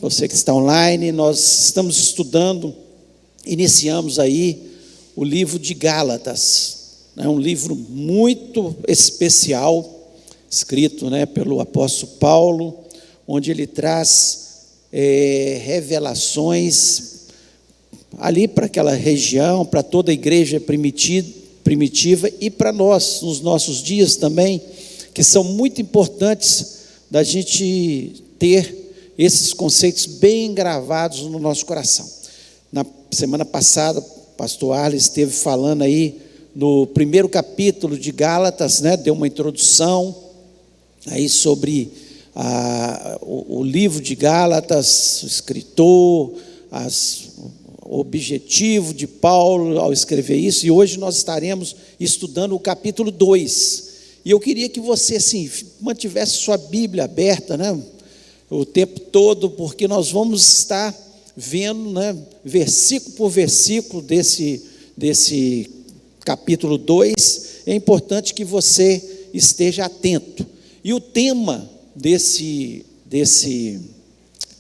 você que está online. Nós estamos estudando, iniciamos aí o livro de Gálatas. É um livro muito especial, escrito, pelo apóstolo Paulo, onde ele traz revelações ali para aquela região, para toda a igreja primitiva e para nós, nos nossos dias também, que são muito importantes da gente ter esses conceitos bem gravados no nosso coração. Na semana passada, o pastor Arles esteve falando aí no primeiro capítulo de Gálatas, deu uma introdução aí sobre o livro de Gálatas, o escritor, o objetivo de Paulo ao escrever isso, e hoje nós estaremos estudando o capítulo 2, e eu queria que você mantivesse sua Bíblia aberta, o tempo todo, porque nós vamos estar vendo, versículo por versículo desse capítulo 2, é importante que você esteja atento, e o tema desse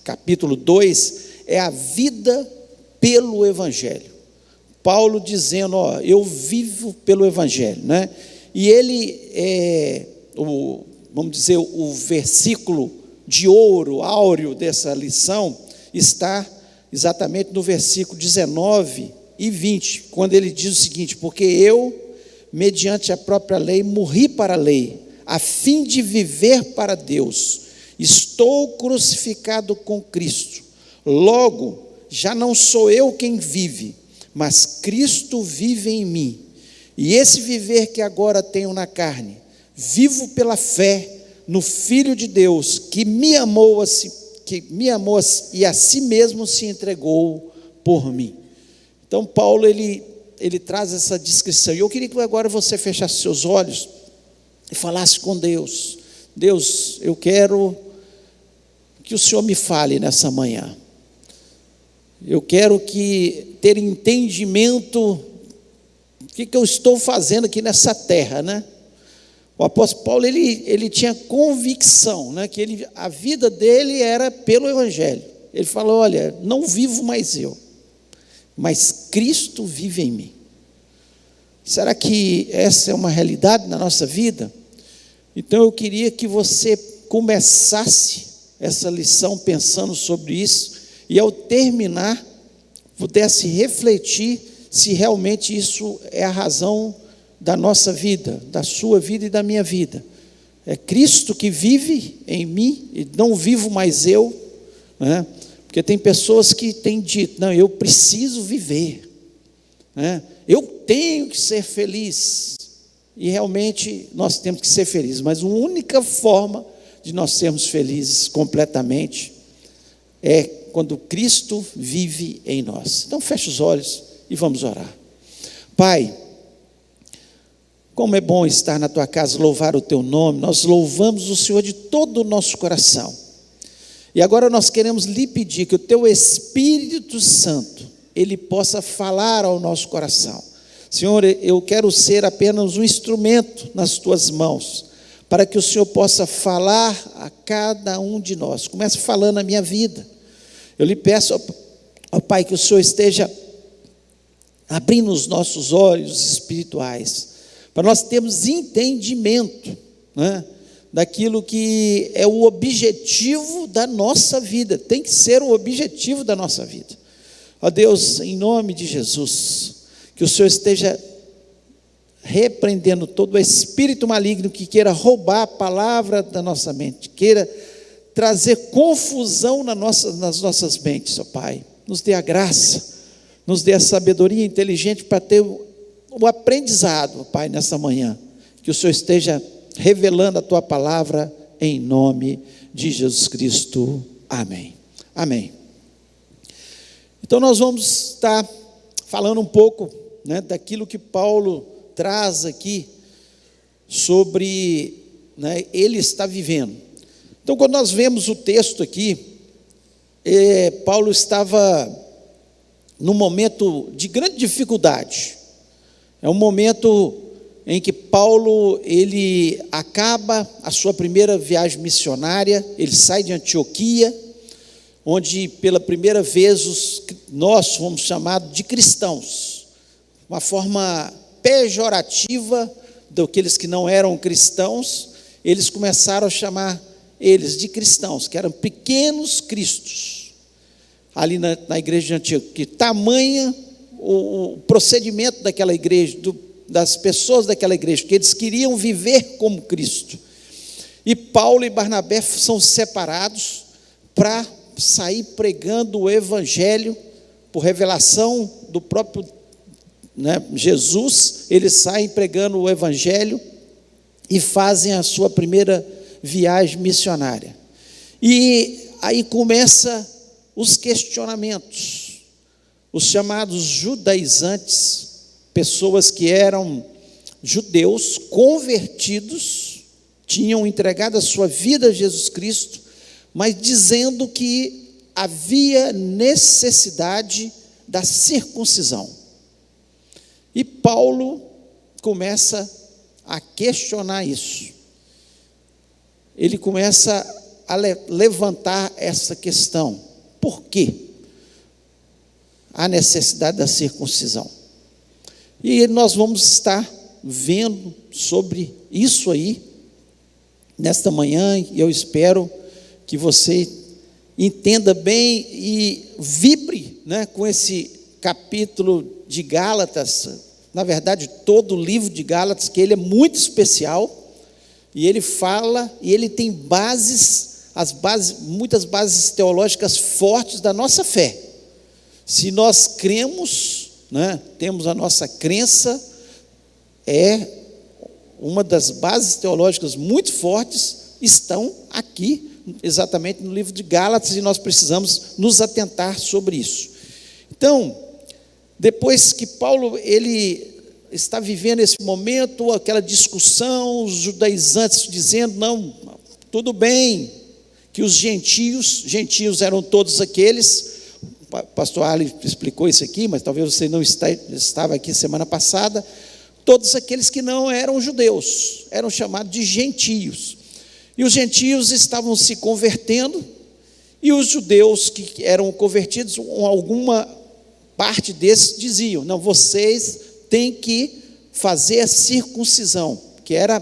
capítulo 2 é a vida pelo Evangelho. Paulo dizendo, eu vivo pelo Evangelho, e ele vamos dizer, o versículo de ouro, áureo dessa lição, está exatamente no versículo 19 e 20, quando ele diz o seguinte: porque eu, mediante a própria lei, morri para a lei, a fim de viver para Deus. Estou crucificado com Cristo. Logo, já não sou eu quem vive, mas Cristo vive em mim. E esse viver que agora tenho na carne, vivo pela fé no Filho de Deus, que me amou e a si mesmo se entregou por mim. Então Paulo, ele traz essa descrição, e eu queria que agora você fechasse seus olhos e falasse com Deus. Deus, eu quero que o Senhor me fale nessa manhã. Eu quero ter entendimento do que eu estou fazendo aqui nessa terra, O apóstolo Paulo, ele tinha convicção, que a vida dele era pelo Evangelho. Ele falou, olha, não vivo mais eu, mas Cristo vive em mim. Será que essa é uma realidade na nossa vida? Então eu queria que você começasse essa lição pensando sobre isso, e ao terminar, pudesse refletir se realmente isso é a razão da nossa vida, da sua vida e da minha vida. É Cristo que vive em mim, e não vivo mais eu, Porque tem pessoas que têm dito, não, eu preciso viver, eu tenho que ser feliz, e realmente nós temos que ser felizes, mas a única forma de nós sermos felizes completamente é quando Cristo vive em nós. Então feche os olhos e vamos orar. Pai, como é bom estar na tua casa, louvar o teu nome. Nós louvamos o Senhor de todo o nosso coração, e agora nós queremos lhe pedir que o teu Espírito Santo, ele possa falar ao nosso coração. Senhor, eu quero ser apenas um instrumento nas tuas mãos, para que o Senhor possa falar a cada um de nós. Comece falando a minha vida. Eu lhe peço, ó Pai, que o Senhor esteja abrindo os nossos olhos espirituais, para nós termos entendimento, daquilo que é o objetivo da nossa vida, tem que ser o objetivo da nossa vida. Ó Deus, em nome de Jesus, que o Senhor esteja repreendendo todo o espírito maligno que queira roubar a palavra da nossa mente, queira trazer confusão nas nossas mentes, ó Pai. Nos dê a graça, nos dê a sabedoria inteligente para ter o aprendizado, ó Pai, nessa manhã. Que o Senhor esteja revelando a Tua palavra em nome de Jesus Cristo. Amém. Amém. Então nós vamos estar falando um pouco, daquilo que Paulo traz aqui sobre, ele está vivendo. Então, quando nós vemos o texto aqui, Paulo estava num momento de grande dificuldade. É um momento em que Paulo, ele acaba a sua primeira viagem missionária, ele sai de Antioquia, onde pela primeira vez nós fomos chamados de cristãos, uma forma pejorativa daqueles que não eram cristãos. Eles começaram a chamar eles de cristãos, que eram pequenos cristos, ali na igreja de Antíoco. Que tamanha o procedimento daquela igreja, das pessoas daquela igreja, que eles queriam viver como Cristo. E Paulo e Barnabé são separados para sair pregando o evangelho, por revelação do próprio Jesus. Eles saem pregando o evangelho e fazem a sua primeira viagem missionária. E aí começa os questionamentos. Os chamados judaizantes, pessoas que eram judeus convertidos, tinham entregado a sua vida a Jesus Cristo, mas dizendo que havia necessidade da circuncisão. E Paulo começa a questionar isso. Ele começa a levantar essa questão. Por quê a necessidade da circuncisão? E nós vamos estar vendo sobre isso aí nesta manhã, e eu espero que você entenda bem e vibre, com esse capítulo de Gálatas. Na verdade, todo o livro de Gálatas, que ele é muito especial, e ele fala, e ele tem muitas bases teológicas fortes da nossa fé. Se nós cremos, temos a nossa crença, é uma das bases teológicas muito fortes, estão aqui, exatamente no livro de Gálatas, e nós precisamos nos atentar sobre isso. Então, depois que Paulo, ele está vivendo esse momento, aquela discussão, os judaizantes dizendo, não, tudo bem, que os gentios eram todos aqueles, o pastor Ali explicou isso aqui, mas talvez você não estava aqui semana passada, todos aqueles que não eram judeus, eram chamados de gentios, e os gentios estavam se convertendo, e os judeus que eram convertidos, alguma parte desses diziam, não, vocês têm que fazer a circuncisão, que era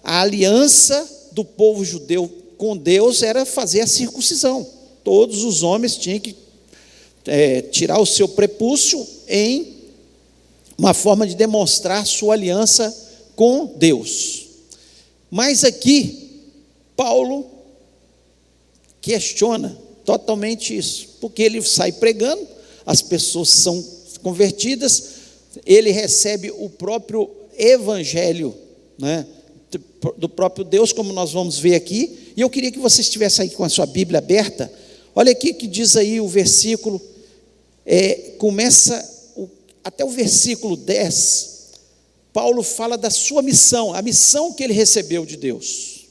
a aliança do povo judeu com Deus, era fazer a circuncisão. Todos os homens tinham que tirar o seu prepúcio em uma forma de demonstrar sua aliança com Deus. Mas aqui, Paulo questiona totalmente isso, porque ele sai pregando, as pessoas são convertidas, ele recebe o próprio evangelho, do próprio Deus, como nós vamos ver aqui. E eu queria que você estivesse aí com a sua Bíblia aberta. Olha aqui que diz aí o versículo, até o versículo 10, Paulo fala da sua missão, a missão que ele recebeu de Deus,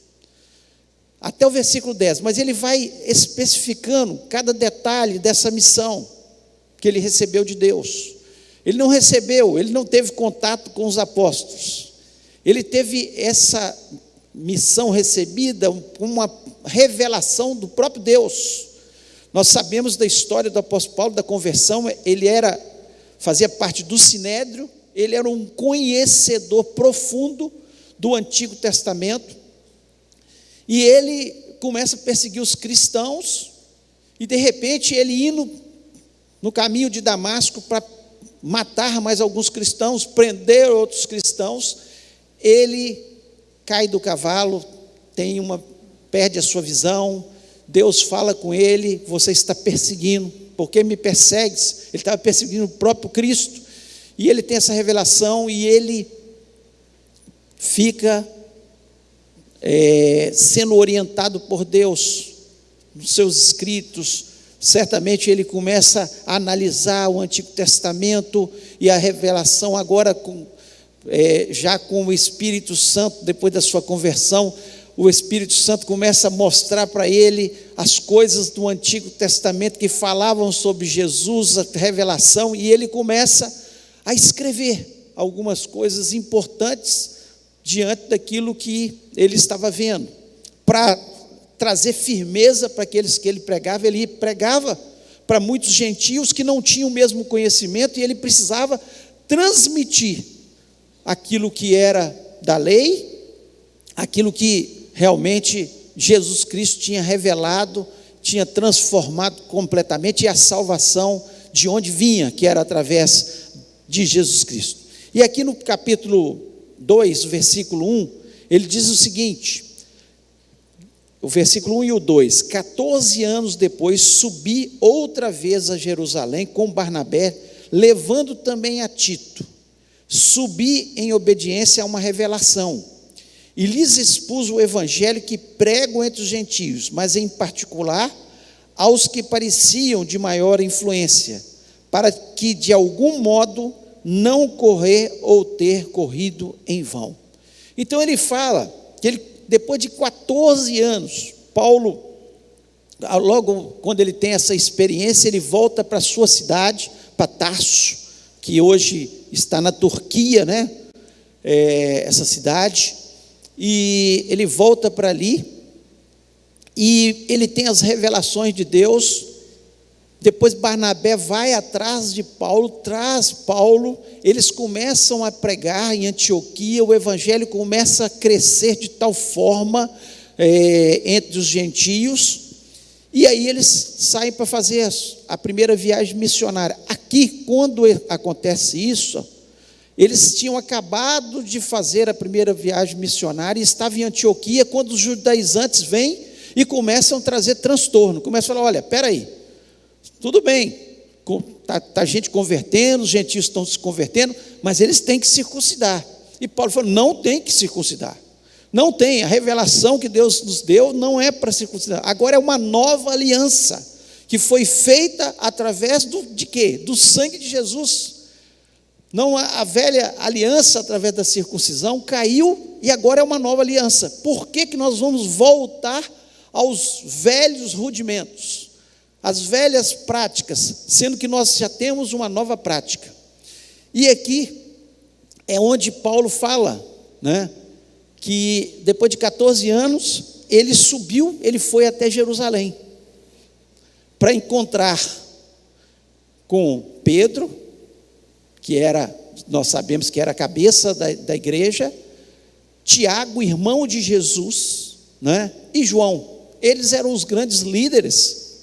até o versículo 10, mas ele vai especificando cada detalhe dessa missão que ele recebeu de Deus. Ele não teve contato com os apóstolos, ele teve essa missão recebida com uma revelação do próprio Deus. Nós sabemos da história do apóstolo Paulo, da conversão. Ele fazia parte do Sinédrio, ele era um conhecedor profundo do Antigo Testamento, e ele começa a perseguir os cristãos, e de repente ele indo no caminho de Damasco para matar mais alguns cristãos, prender outros cristãos, ele cai do cavalo, perde a sua visão. Deus fala com ele, você está perseguindo, por que me persegues? Ele estava perseguindo o próprio Cristo, e ele tem essa revelação, e ele fica sendo orientado por Deus, nos seus escritos. Certamente ele começa a analisar o Antigo Testamento, e a revelação agora, já com o Espírito Santo, depois da sua conversão, o Espírito Santo começa a mostrar para ele as coisas do Antigo Testamento que falavam sobre Jesus, a revelação, e ele começa a escrever algumas coisas importantes diante daquilo que ele estava vendo, para trazer firmeza para aqueles que ele pregava para muitos gentios que não tinham o mesmo conhecimento, e ele precisava transmitir aquilo que era da lei, aquilo que realmente Jesus Cristo tinha revelado, tinha transformado completamente, e a salvação de onde vinha, que era através de Jesus Cristo. E aqui no capítulo 2, versículo 1, ele diz o seguinte, o versículo 1 e o 2: 14 anos depois, subi outra vez a Jerusalém com Barnabé, levando também a Tito. Subi em obediência a uma revelação, e lhes expus o evangelho que prego entre os gentios, mas em particular aos que pareciam de maior influência, para que de algum modo não correr ou ter corrido em vão. Então ele fala que ele, depois de 14 anos, Paulo, logo quando ele tem essa experiência, ele volta para a sua cidade, para Tarso, que hoje está na Turquia, né? Essa cidade, e ele volta para ali, e ele tem as revelações de Deus. Depois Barnabé vai atrás de Paulo, traz Paulo, eles começam a pregar em Antioquia, o evangelho começa a crescer de tal forma entre os gentios, e aí eles saem para fazer a primeira viagem missionária. Aqui, quando acontece isso, eles tinham acabado de fazer a primeira viagem missionária e estavam em Antioquia, quando os judaizantes vêm e começam a trazer transtorno, começam a falar: olha, espera aí, tudo bem, está gente convertendo, os gentios estão se convertendo, mas eles têm que circuncidar. E Paulo falou: não tem que circuncidar, não tem, a revelação que Deus nos deu não é para circuncidar, agora é uma nova aliança, que foi feita através de quê? Do sangue de Jesus. Não, a velha aliança através da circuncisão caiu, e agora é uma nova aliança. Por que nós vamos voltar aos velhos rudimentos, as velhas práticas, sendo que nós já temos uma nova prática? E aqui é onde Paulo fala, né, que depois de 14 anos, ele subiu, ele foi até Jerusalém, para encontrar com Pedro, que era, nós sabemos que era a cabeça da igreja, Tiago, irmão de Jesus, né, e João. Eles eram os grandes líderes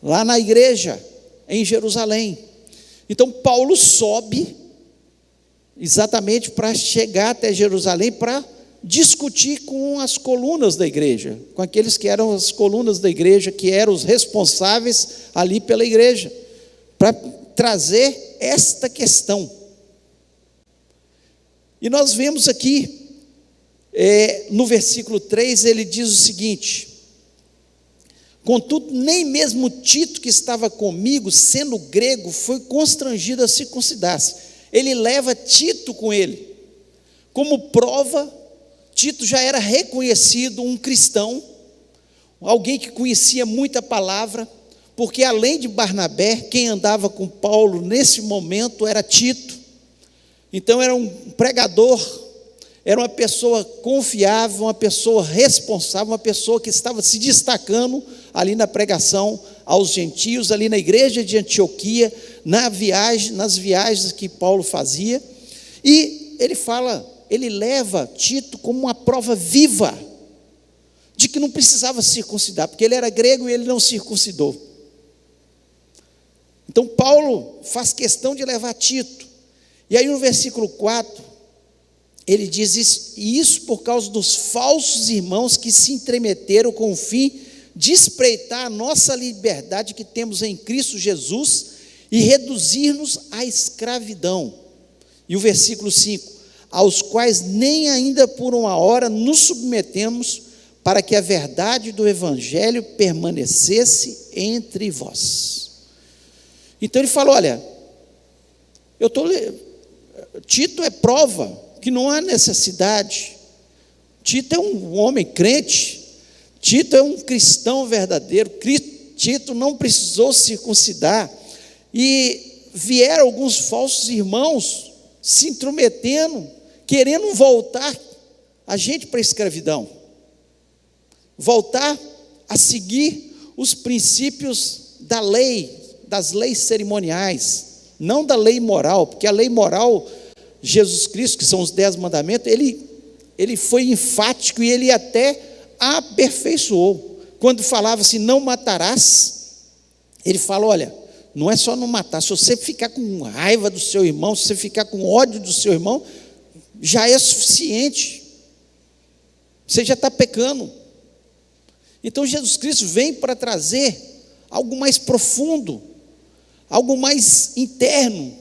lá na igreja, em Jerusalém. Então Paulo sobe exatamente para chegar até Jerusalém, para discutir com as colunas da igreja, com aqueles que eram as colunas da igreja, que eram os responsáveis ali pela igreja, para trazer esta questão. E nós vemos aqui, no versículo 3, ele diz o seguinte: contudo, nem mesmo Tito, que estava comigo, sendo grego, foi constrangido a circuncidar-se. Ele leva Tito com ele, como prova. Tito já era reconhecido um cristão, alguém que conhecia muita palavra, porque além de Barnabé, quem andava com Paulo nesse momento era Tito. Então era um pregador, era uma pessoa confiável, uma pessoa responsável, uma pessoa que estava se destacando ali na pregação aos gentios, ali na igreja de Antioquia, nas viagens que Paulo fazia. E ele fala, ele leva Tito como uma prova viva de que não precisava circuncidar, porque ele era grego e ele não circuncidou. Então Paulo faz questão de levar Tito. E aí no versículo 4, ele diz isso, e isso por causa dos falsos irmãos que se entremeteram com o fim de espreitar a nossa liberdade que temos em Cristo Jesus e reduzir-nos à escravidão. E o versículo 5, aos quais nem ainda por uma hora nos submetemos, para que a verdade do evangelho permanecesse entre vós. Então ele falou: olha, Tito é prova que não há necessidade. Tito é um homem crente, Tito é um cristão verdadeiro, Tito não precisou circuncidar. E vieram alguns falsos irmãos se intrometendo, querendo voltar a gente para a escravidão. voltar a seguir os princípios da lei, das leis cerimoniais, não da lei moral, porque a lei moral, Jesus Cristo, que são os 10 mandamentos, ele foi enfático e ele até aperfeiçoou. Quando falava assim, não matarás, ele fala, olha, não é só não matar, se você ficar com raiva do seu irmão, se você ficar com ódio do seu irmão, já é suficiente, você já está pecando. Então Jesus Cristo vem para trazer algo mais profundo, algo mais interno,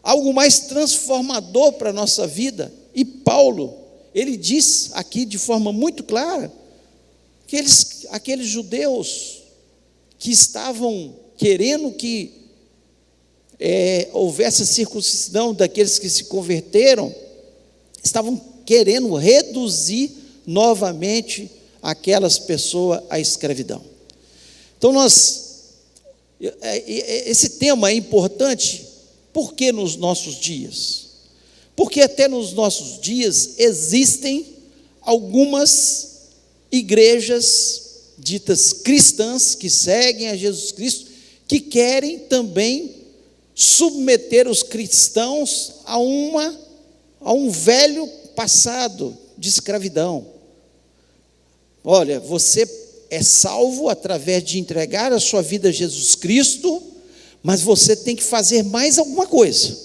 algo mais transformador para a nossa vida. E Paulo, ele diz aqui de forma muito clara, que aqueles judeus que estavam querendo que houvesse a circuncisão daqueles que se converteram, estavam querendo reduzir novamente aquelas pessoas à escravidão. Então esse tema é importante, porque nos nossos dias? Porque até nos nossos dias existem algumas igrejas ditas cristãs, que seguem a Jesus Cristo, que querem também submeter os cristãos a um velho passado de escravidão. Olha, você é salvo através de entregar a sua vida a Jesus Cristo, mas você tem que fazer mais alguma coisa.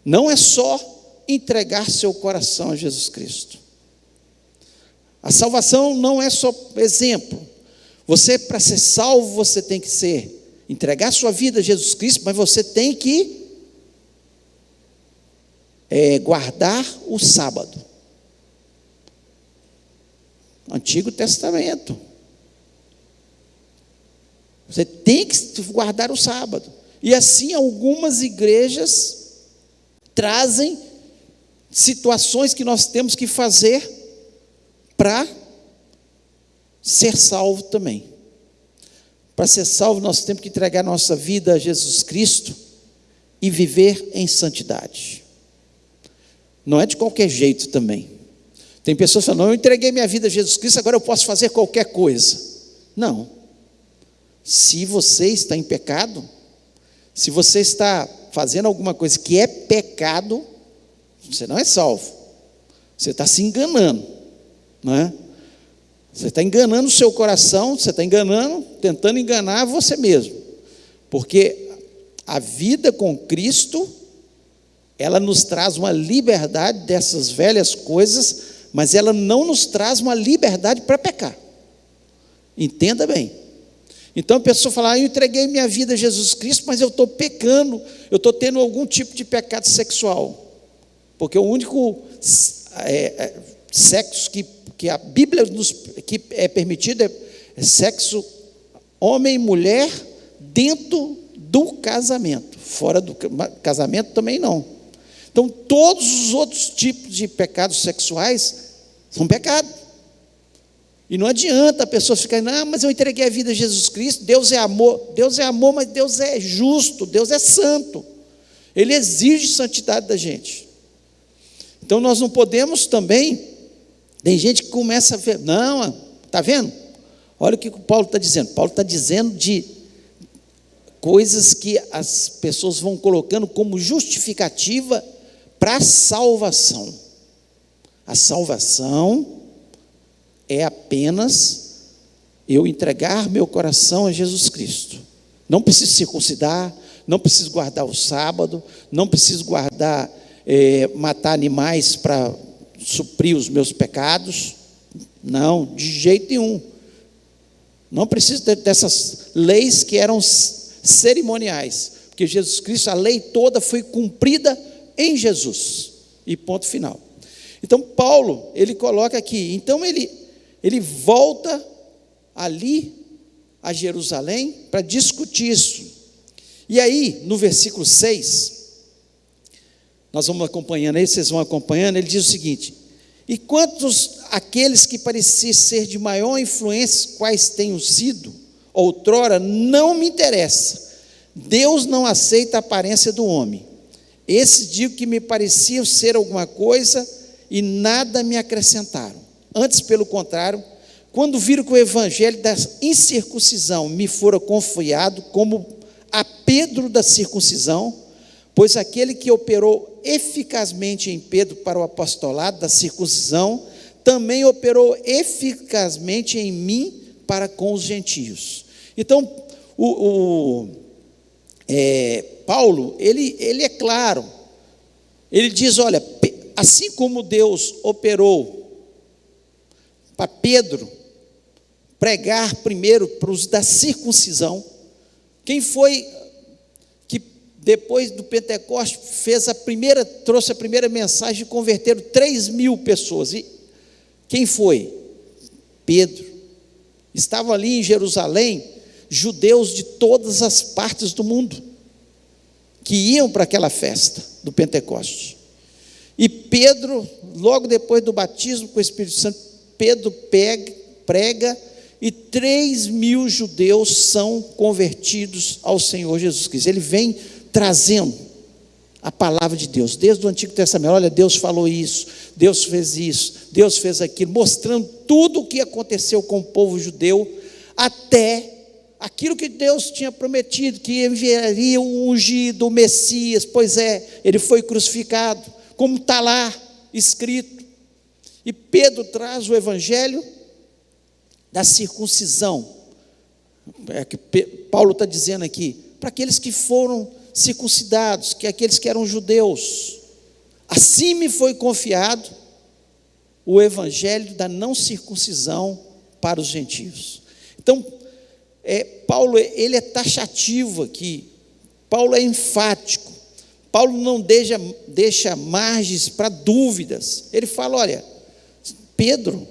Não é só entregar seu coração a Jesus Cristo. A salvação não é só exemplo. Você, para ser salvo, você tem que entregar sua vida a Jesus Cristo, mas você tem que guardar o sábado. Antigo Testamento. Você tem que guardar o sábado. E assim algumas igrejas trazem situações que nós temos que fazer para ser salvo também. Para ser salvo, nós temos que entregar nossa vida a Jesus Cristo e viver em santidade. Não é de qualquer jeito também. Tem pessoas que falam, não, eu entreguei minha vida a Jesus Cristo, agora eu posso fazer qualquer coisa. Não. Se você está em pecado, se você está fazendo alguma coisa que é pecado, você não é salvo. Você está se enganando, não é? Você está enganando o seu coração, você está tentando enganar você mesmo. Porque a vida com Cristo, ela nos traz uma liberdade dessas velhas coisas, mas ela não nos traz uma liberdade para pecar. Entenda bem. Então a pessoa fala, eu entreguei minha vida a Jesus Cristo, mas eu estou pecando, eu estou tendo algum tipo de pecado sexual. Porque o único sexo que a Bíblia que é permitido é sexo homem e mulher dentro do casamento. Fora do casamento também não. Então todos os outros tipos de pecados sexuais são pecados. E não adianta a pessoa ficar, não, mas eu entreguei a vida a Jesus Cristo, Deus é amor, mas Deus é justo, Deus é santo, Ele exige santidade da gente. Então nós não podemos também, tem gente que começa a ver, não, está vendo? Olha o que o Paulo está dizendo, Paulo está dizendo de coisas que as pessoas vão colocando como justificativa para a salvação. A salvação é apenas eu entregar meu coração a Jesus Cristo. Não preciso circuncidar, não preciso guardar o sábado, não preciso matar animais para suprir os meus pecados. Não, de jeito nenhum. Não preciso dessas leis que eram cerimoniais, porque Jesus Cristo, a lei toda foi cumprida em Jesus. E ponto final. Então Paulo, ele coloca aqui, então ele volta ali a Jerusalém para discutir isso. E aí, no versículo 6, nós vamos acompanhando aí, vocês vão acompanhando, ele diz o seguinte: e quantos aqueles que pareciam ser de maior influência, quais tenham sido outrora, não me interessa. Deus não aceita a aparência do homem. Esses digo que me pareciam ser alguma coisa e nada me acrescentaram. Antes, pelo contrário, quando viram que o evangelho da incircuncisão me fora confiado, como a Pedro da circuncisão, pois aquele que operou eficazmente em Pedro para o apostolado da circuncisão, também operou eficazmente em mim para com os gentios. Então, Paulo, ele é claro, ele diz, olha, assim como Deus operou para Pedro pregar primeiro para os da circuncisão, quem foi que depois do Pentecostes trouxe a primeira mensagem e converteram 3.000 pessoas? E quem foi? Pedro. Estavam ali em Jerusalém judeus de todas as partes do mundo que iam para aquela festa do Pentecostes. E Pedro, logo depois do batismo com o Espírito Santo, Pedro prega e 3.000 judeus são convertidos ao Senhor Jesus Cristo. Ele vem trazendo a palavra de Deus, desde o Antigo Testamento. Olha, Deus falou isso, Deus fez aquilo, mostrando tudo o que aconteceu com o povo judeu, até aquilo que Deus tinha prometido, que enviaria o ungido, o Messias. Pois é, ele foi crucificado, como está lá escrito. E Pedro traz o evangelho da circuncisão, que Paulo está dizendo aqui, para aqueles que foram circuncidados, que aqueles que eram judeus. Assim me foi confiado o evangelho da não circuncisão para os gentios. Então, Paulo, ele é taxativo aqui, Paulo é enfático, Paulo não deixa margens para dúvidas. Ele fala, olha, Pedro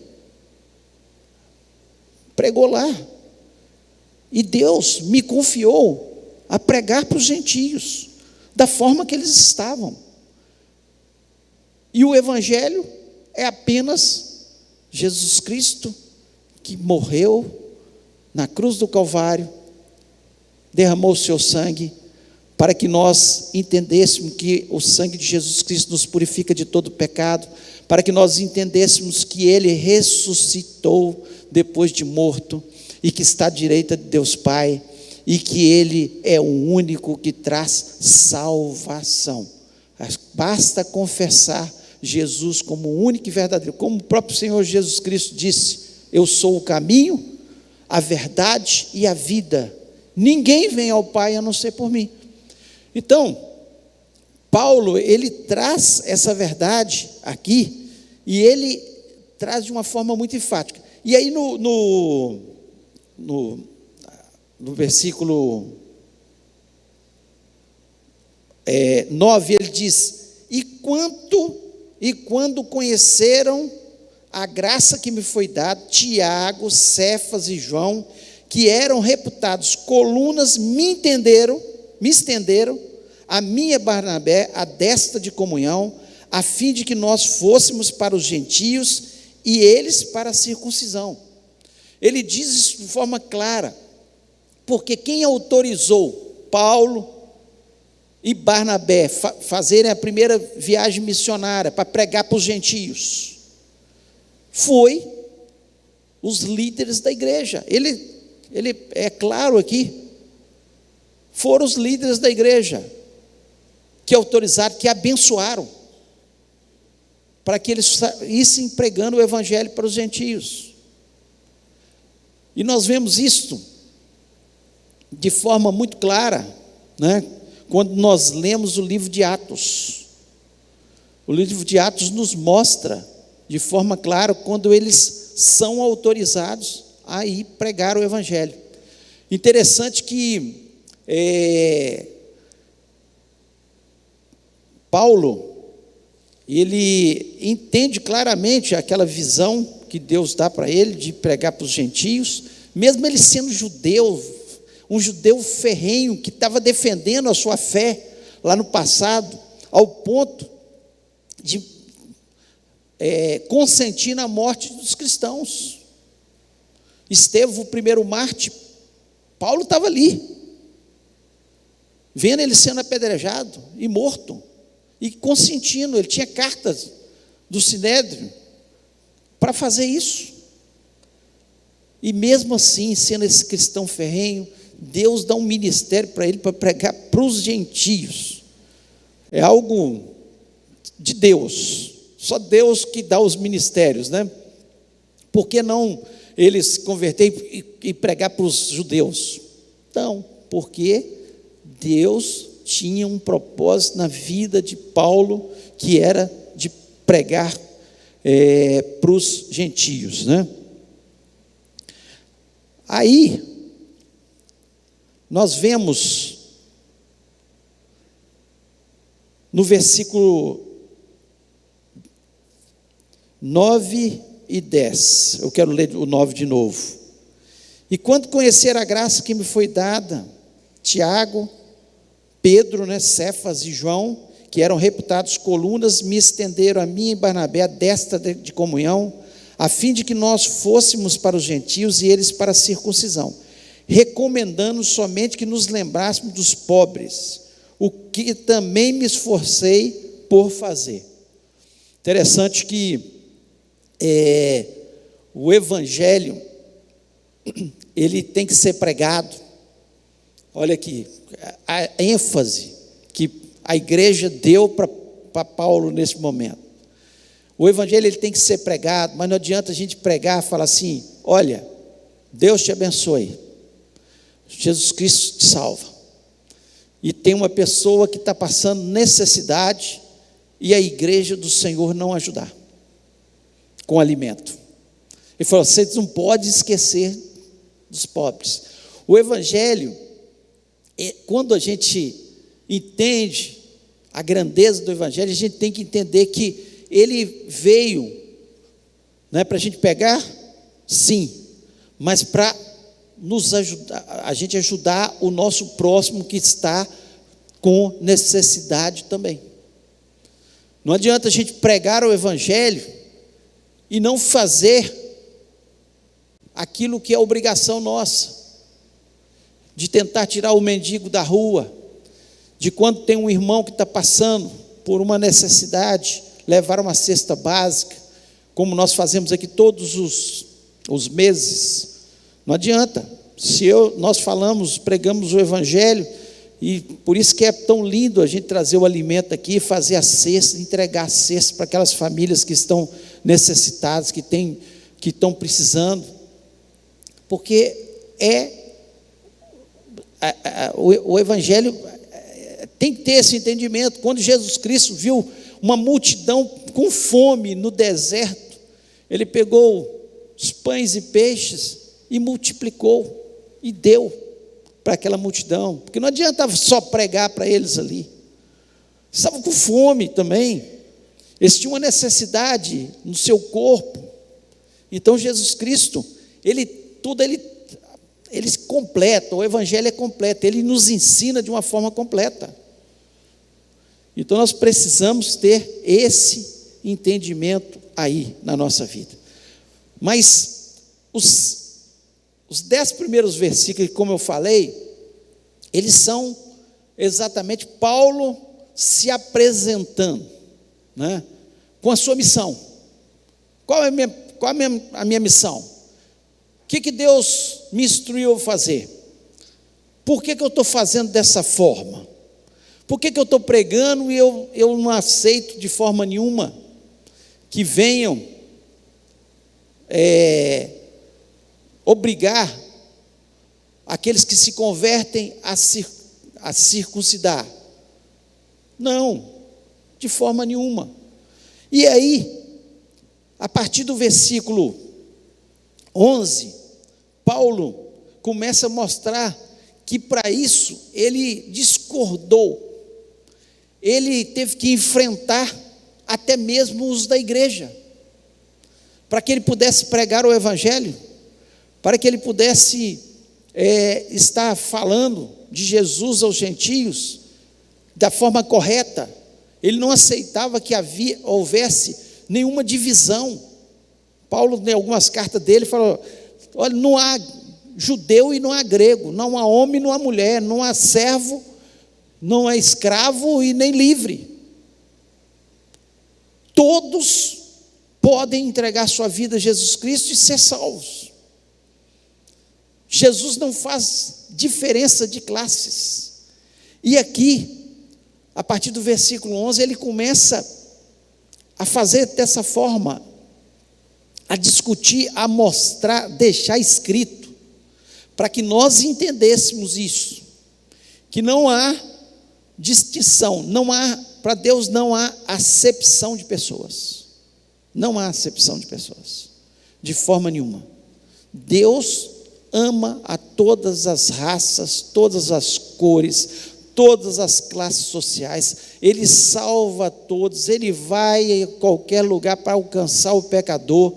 pregou lá, e Deus me confiou a pregar para os gentios, da forma que eles estavam, e o evangelho é apenas Jesus Cristo, que morreu na cruz do Calvário, derramou o seu sangue, para que nós entendêssemos que o sangue de Jesus Cristo nos purifica de todo pecado, para que nós entendêssemos que Ele ressuscitou depois de morto, e que está à direita de Deus Pai, e que Ele é o único que traz salvação. Basta confessar Jesus como o único e verdadeiro, como o próprio Senhor Jesus Cristo disse, eu sou o caminho, a verdade e a vida, ninguém vem ao Pai a não ser por mim. Então, Paulo, ele traz essa verdade aqui, e ele traz de uma forma muito enfática. E aí no versículo 9, ele diz, e quando conheceram a graça que me foi dada, Tiago, Cefas e João, que eram reputados colunas, me estenderam a mim e Barnabé a destra de comunhão, a fim de que nós fôssemos para os gentios e eles para a circuncisão. Ele diz isso de forma clara, porque quem autorizou Paulo e Barnabé fazerem a primeira viagem missionária para pregar para os gentios foi os líderes da igreja. Ele é claro aqui, foram os líderes da igreja que autorizaram, que abençoaram, para que eles issem pregando o evangelho para os gentios. E nós vemos isto de forma muito clara, né? Quando nós lemos o livro de Atos. O livro de Atos nos mostra de forma clara quando eles são autorizados a ir pregar o evangelho. Interessante que Paulo, ele entende claramente aquela visão que Deus dá para ele de pregar para os gentios, mesmo ele sendo judeu, um judeu ferrenho que estava defendendo a sua fé lá no passado, ao ponto de consentir na morte dos cristãos. Estevão, o primeiro mártir, Paulo estava ali, vendo ele sendo apedrejado e morto, e consentindo. Ele tinha cartas do Sinédrio para fazer isso. E mesmo assim, sendo esse cristão ferrenho, Deus dá um ministério para ele, para pregar para os gentios. É algo de Deus, só Deus que dá os ministérios, né? Por que não ele se converter e pregar para os judeus? Então, porque Deus tinha um propósito na vida de Paulo, que era de pregar para os gentios, né? Aí, nós vemos no versículo 9 e 10, eu quero ler o 9 de novo. E quando conhecer a graça que me foi dada, Tiago, Pedro, Cefas e João, que eram reputados colunas, me estenderam a mim e Barnabé a destra de comunhão, a fim de que nós fôssemos para os gentios e eles para a circuncisão, recomendando somente que nos lembrássemos dos pobres, o que também me esforcei por fazer. Interessante que o evangelho, ele tem que ser pregado. Olha aqui, a ênfase que a igreja deu para Paulo nesse momento. O evangelho ele tem que ser pregado, mas não adianta a gente pregar e falar assim: olha, Deus te abençoe, Jesus Cristo te salva. E tem uma pessoa que está passando necessidade e a igreja do Senhor não ajudar com alimento. Ele falou: vocês não podem esquecer dos pobres. O evangelho, quando a gente entende a grandeza do evangelho, a gente tem que entender que ele veio, não é para a gente pegar, sim, mas para nos ajudar, a gente ajudar o nosso próximo que está com necessidade também. Não adianta a gente pregar o evangelho e não fazer aquilo que é obrigação nossa, de tentar tirar o mendigo da rua, de quando tem um irmão que está passando por uma necessidade, levar uma cesta básica, como nós fazemos aqui todos os meses. Não adianta, nós falamos, pregamos o evangelho, e por isso que é tão lindo a gente trazer o alimento aqui, fazer a cesta, entregar a cesta para aquelas famílias que estão necessitadas, que estão precisando, porque o evangelho tem que ter esse entendimento. Quando Jesus Cristo viu uma multidão com fome no deserto, ele pegou os pães e peixes e multiplicou e deu para aquela multidão, porque não adiantava só pregar para eles ali, eles estavam com fome também, eles tinham uma necessidade no seu corpo. Então Jesus Cristo, ele completa, o evangelho é completo, ele nos ensina de uma forma completa. Então nós precisamos ter esse entendimento aí na nossa vida. Mas os 10 primeiros versículos, como eu falei, eles são exatamente Paulo se apresentando, com a sua missão. Qual é a minha missão? O que Deus me instruiu a fazer? Por que eu estou fazendo dessa forma? Por que eu estou pregando e eu não aceito de forma nenhuma que venham obrigar aqueles que se convertem a circuncidar? Não, de forma nenhuma. E aí, a partir do versículo 11, Paulo começa a mostrar que para isso ele discordou, ele teve que enfrentar até mesmo os da igreja, para que ele pudesse pregar o evangelho, para que ele pudesse estar falando de Jesus aos gentios da forma correta. Ele não aceitava que houvesse nenhuma divisão. Paulo, em algumas cartas dele, falou: olha, não há judeu e não há grego, não há homem e não há mulher, não há servo, não há escravo e nem livre. Todos podem entregar sua vida a Jesus Cristo e ser salvos. Jesus não faz diferença de classes. E aqui, a partir do versículo 11, ele começa a fazer dessa forma, a discutir, a mostrar, deixar escrito, para que nós entendêssemos isso, que não há distinção, para Deus não há acepção de pessoas, não há acepção de pessoas, de forma nenhuma. Deus ama a todas as raças, todas as cores, todas as classes sociais, Ele salva a todos, Ele vai a qualquer lugar para alcançar o pecador.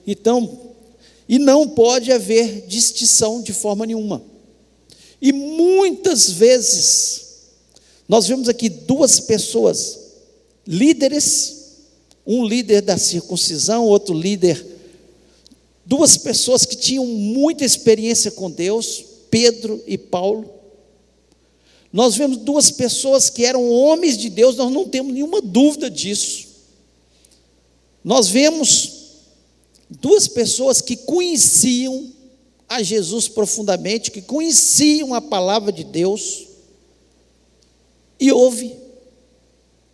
Então, e não pode haver distinção de forma nenhuma. E muitas vezes, nós vemos aqui duas pessoas, líderes, um líder da circuncisão, outro líder, duas pessoas que tinham muita experiência com Deus, Pedro e Paulo. Nós vemos duas pessoas que eram homens de Deus, nós não temos nenhuma dúvida disso. Nós vemos duas pessoas que conheciam a Jesus profundamente, que conheciam a palavra de Deus, e houve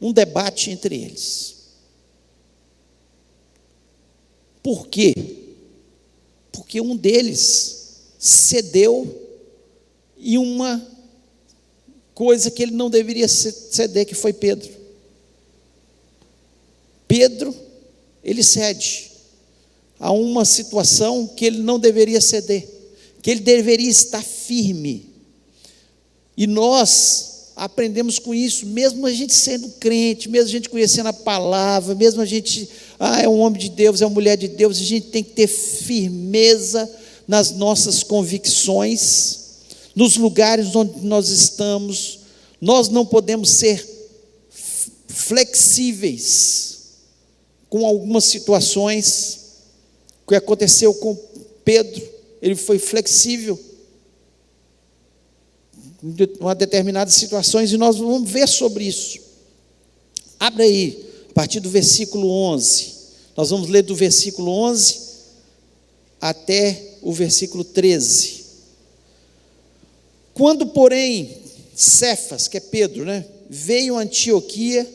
um debate entre eles. Por quê? Porque um deles cedeu em uma coisa que ele não deveria ceder, que foi Pedro. Pedro, ele cede a uma situação que ele não deveria ceder, que ele deveria estar firme. E nós aprendemos com isso, mesmo a gente sendo crente, mesmo a gente conhecendo a palavra, mesmo a gente, é um homem de Deus, é uma mulher de Deus, a gente tem que ter firmeza nas nossas convicções, nos lugares onde nós estamos. Nós não podemos ser flexíveis com algumas situações. O que aconteceu com Pedro, ele foi flexível em uma determinadas situações, e nós vamos ver sobre isso. Abra aí, a partir do versículo 11, nós vamos ler do versículo 11 até o versículo 13. Quando, porém, Cefas, que é Pedro, veio a Antioquia,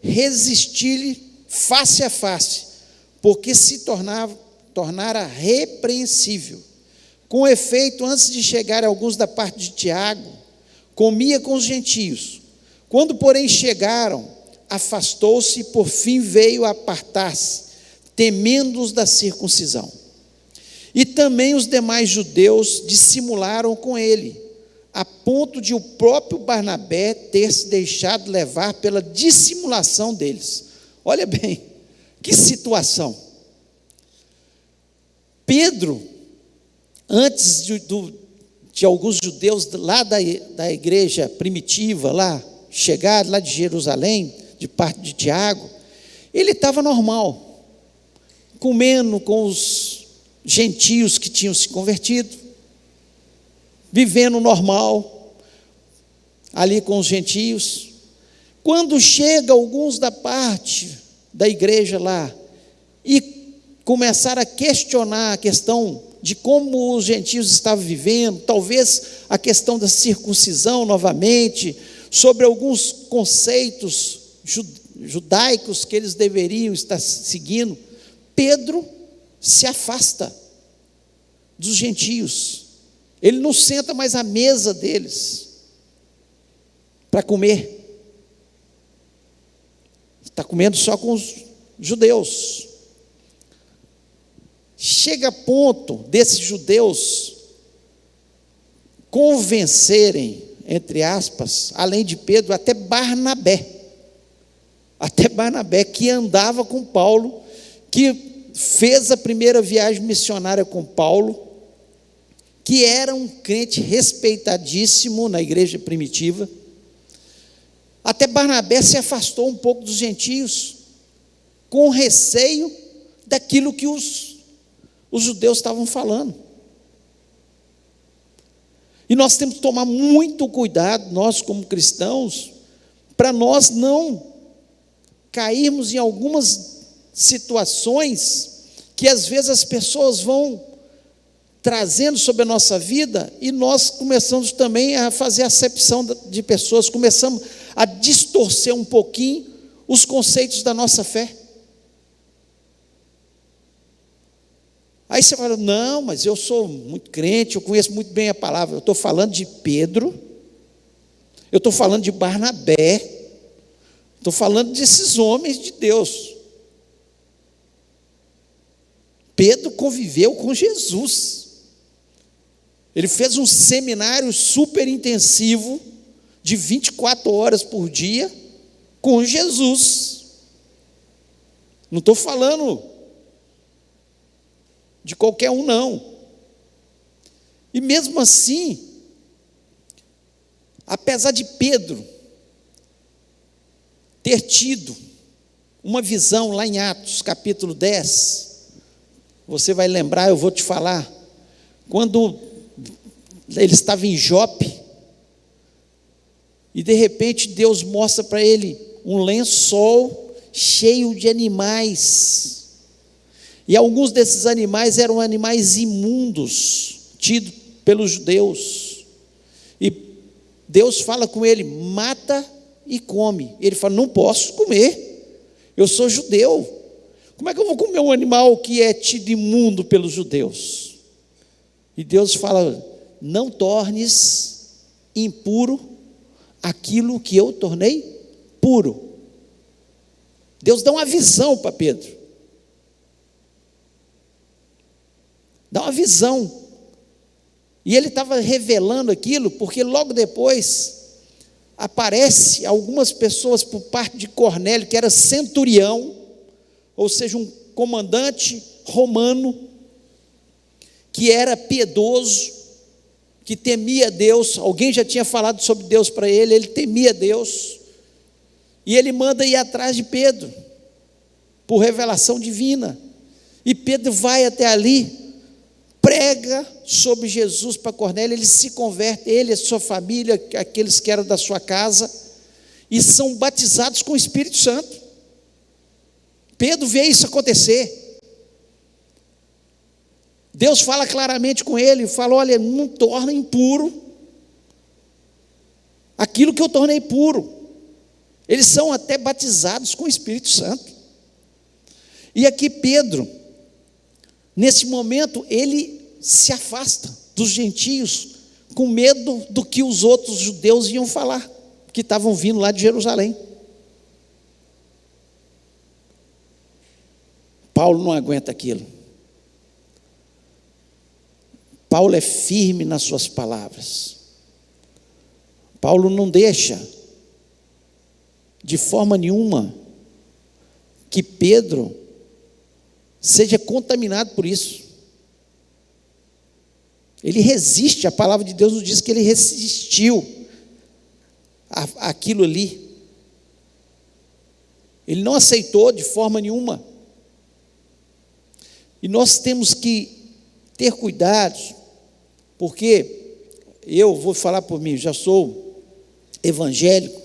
resisti-lhe face a face, porque se tornara repreensível. Com efeito, antes de chegar alguns da parte de Tiago, comia com os gentios. Quando, porém, chegaram, afastou-se e por fim veio a apartar-se, temendo-os da circuncisão. E também os demais judeus dissimularam com ele, a ponto de o próprio Barnabé ter se deixado levar pela dissimulação deles. Olha bem, que situação. Pedro, antes de alguns judeus lá da igreja primitiva, chegar lá de Jerusalém, de parte de Tiago, ele estava normal, comendo com os gentios que tinham se convertido, vivendo normal, ali com os gentios. Quando chega alguns da parte da igreja lá, e começaram a questionar a questão de como os gentios estavam vivendo, talvez a questão da circuncisão novamente, sobre alguns conceitos judaicos que eles deveriam estar seguindo, Pedro se afasta dos gentios. Ele não senta mais à mesa deles para comer. Está comendo só com os judeus. Chega a ponto desses judeus convencerem, entre aspas, além de Pedro, até Barnabé, que andava com Paulo, que fez a primeira viagem missionária com Paulo, que era um crente respeitadíssimo na igreja primitiva. Até Barnabé se afastou um pouco dos gentios, com receio daquilo que os judeus estavam falando. E nós temos que tomar muito cuidado, nós como cristãos, para nós não cairmos em algumas situações que às vezes as pessoas vão trazendo sobre a nossa vida, e nós começamos também a fazer acepção de pessoas, começamos a distorcer um pouquinho os conceitos da nossa fé. Aí você fala, não, mas eu sou muito crente, eu conheço muito bem a palavra. Eu estou falando de Pedro, eu estou falando de Barnabé, estou falando desses homens de Deus. Pedro conviveu com Jesus. Ele fez um seminário super intensivo, de 24 horas por dia, com Jesus. Não estou falando de qualquer um, não. E mesmo assim, apesar de Pedro ter tido uma visão lá em Atos, capítulo 10, você vai lembrar, eu vou te falar, quando ele estava em Jope, e de repente Deus mostra para ele um lençol cheio de animais, e alguns desses animais eram animais imundos, tidos pelos judeus, e Deus fala com ele, mata e come. Ele fala, não posso comer, eu sou judeu, como é que eu vou comer um animal que é tido imundo pelos judeus? E Deus fala, não tornes impuro aquilo que eu tornei puro. Deus dá uma visão para Pedro, dá uma visão, e ele estava revelando aquilo, porque logo depois aparece algumas pessoas por parte de Cornélio, que era centurião, ou seja, um comandante romano, que era piedoso, que temia Deus. Alguém já tinha falado sobre Deus para ele, ele temia Deus, e ele manda ir atrás de Pedro, por revelação divina, e Pedro vai até ali, prega sobre Jesus para Cornélio, ele se converte, ele e a sua família, aqueles que eram da sua casa, e são batizados com o Espírito Santo. Pedro vê isso acontecer, Deus fala claramente com ele, fala, olha, não torna impuro aquilo que eu tornei puro. Eles são até batizados com o Espírito Santo. E aqui Pedro, nesse momento, ele se afasta dos gentios, com medo do que os outros judeus iam falar, que estavam vindo lá de Jerusalém. Paulo não aguenta aquilo. Paulo é firme nas suas palavras. Paulo não deixa, de forma nenhuma, que Pedro seja contaminado por isso. Ele resiste, a palavra de Deus nos diz que ele resistiu àquilo ali. Ele não aceitou de forma nenhuma. E nós temos que ter cuidado, porque eu vou falar por mim, já sou evangélico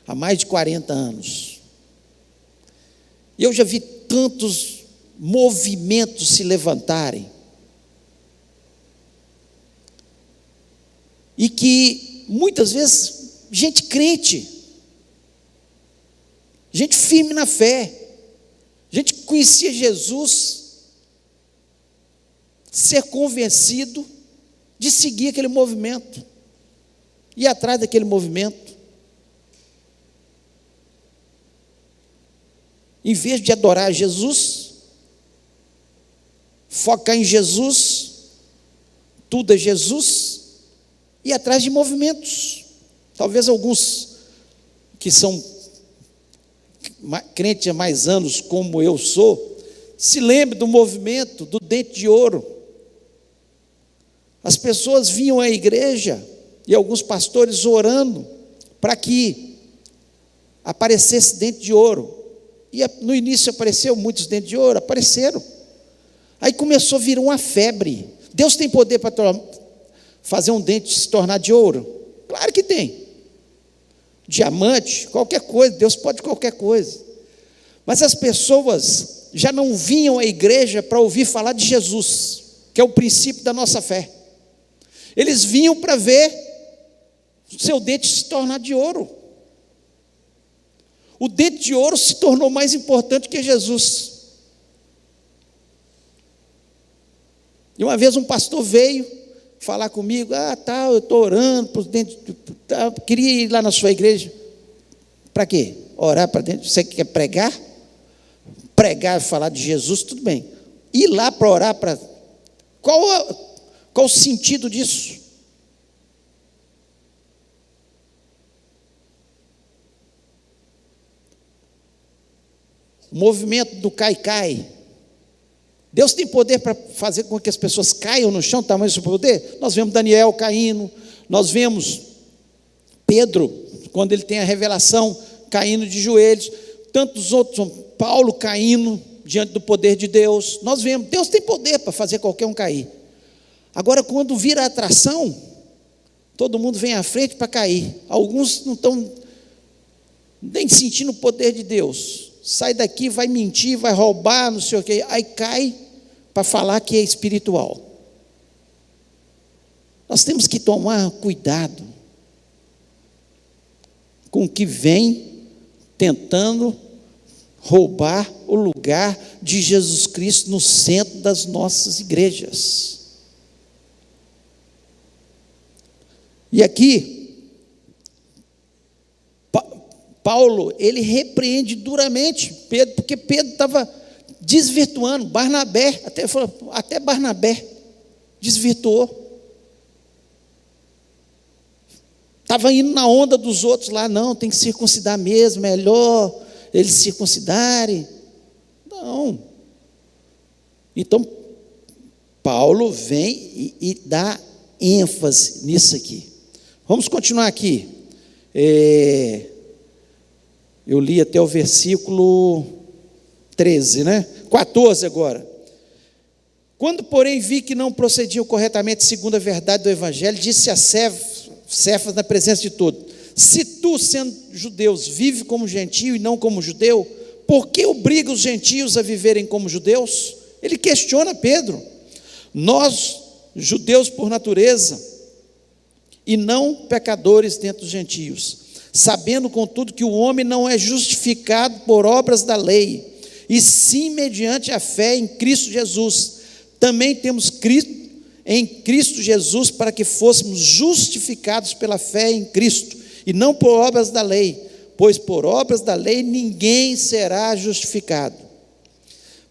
há mais de 40 anos. E eu já vi tantos movimentos se levantarem, e que muitas vezes gente crente, gente firme na fé, gente que conhecia Jesus, ser convencido de seguir aquele movimento, ir atrás daquele movimento, em vez de adorar Jesus, focar em Jesus, tudo é Jesus, e atrás de movimentos. Talvez alguns que são crentes há mais anos, como eu sou, se lembre do movimento do dente de ouro. As pessoas vinham à igreja, e alguns pastores orando, para que aparecesse dente de ouro, e no início apareceu muitos dentes de ouro, apareceram, aí começou a vir uma febre. Deus tem poder para fazer um dente se tornar de ouro? Claro que tem. Diamante, qualquer coisa, Deus pode qualquer coisa. Mas as pessoas já não vinham à igreja para ouvir falar de Jesus, que é o princípio da nossa fé. Eles vinham para ver o seu dente se tornar de ouro. O dente de ouro se tornou mais importante que Jesus. E uma vez um pastor veio falar comigo: eu estou orando para os dentes, queria ir lá na sua igreja. Para quê? Orar para dentro? Você quer pregar? Pregar e falar de Jesus, tudo bem. Ir lá para orar para... Qual o sentido disso? O movimento do cai-cai. Deus tem poder para fazer com que as pessoas caiam no chão, tamanho do seu poder? Nós vemos Daniel caindo, nós vemos Pedro, quando ele tem a revelação, caindo de joelhos, tantos outros, Paulo caindo diante do poder de Deus. Nós vemos, Deus tem poder para fazer qualquer um cair. Agora, quando vira atração, todo mundo vem à frente para cair. Alguns não estão nem sentindo o poder de Deus. Sai daqui, vai mentir, vai roubar, não sei o quê. Aí cai para falar que é espiritual. Nós temos que tomar cuidado com o que vem tentando roubar o lugar de Jesus Cristo no centro das nossas igrejas. E aqui, Paulo, ele repreende duramente Pedro, porque Pedro estava desvirtuando. Barnabé, até Barnabé desvirtuou. Estava indo na onda dos outros lá, não, tem que circuncidar mesmo, melhor eles circuncidarem. Não. Então, Paulo vem e dá ênfase nisso aqui. Vamos continuar aqui. Eu li até o versículo 13, 14 agora. Quando, porém, vi que não procediam corretamente segundo a verdade do Evangelho, disse a Cefas na presença de todos: se tu, sendo judeus, vive como gentio e não como judeu, por que obriga os gentios a viverem como judeus? Ele questiona Pedro. Nós, judeus por natureza, e não pecadores dentre os gentios, sabendo, contudo, que o homem não é justificado por obras da lei, e sim mediante a fé em Cristo Jesus. Também temos Cristo em Cristo Jesus para que fôssemos justificados pela fé em Cristo, e não por obras da lei, pois por obras da lei ninguém será justificado.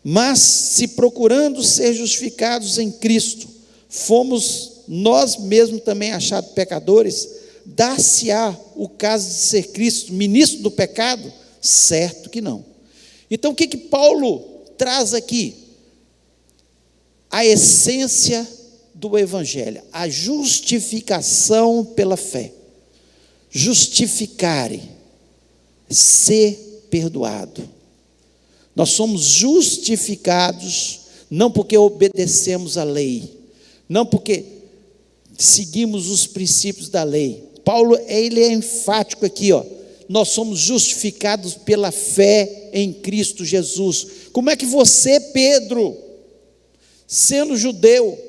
Mas se procurando ser justificados em Cristo, fomos nós mesmos também achados pecadores, dar-se-á o caso de ser Cristo ministro do pecado? Certo que não. Então o que Paulo traz aqui? A essência do Evangelho, a justificação pela fé. Justificare, ser perdoado. Nós somos justificados não porque obedecemos a lei, não porque seguimos os princípios da lei. Paulo, ele é enfático aqui, nós somos justificados pela fé em Cristo Jesus. Como é que você, Pedro, sendo judeu,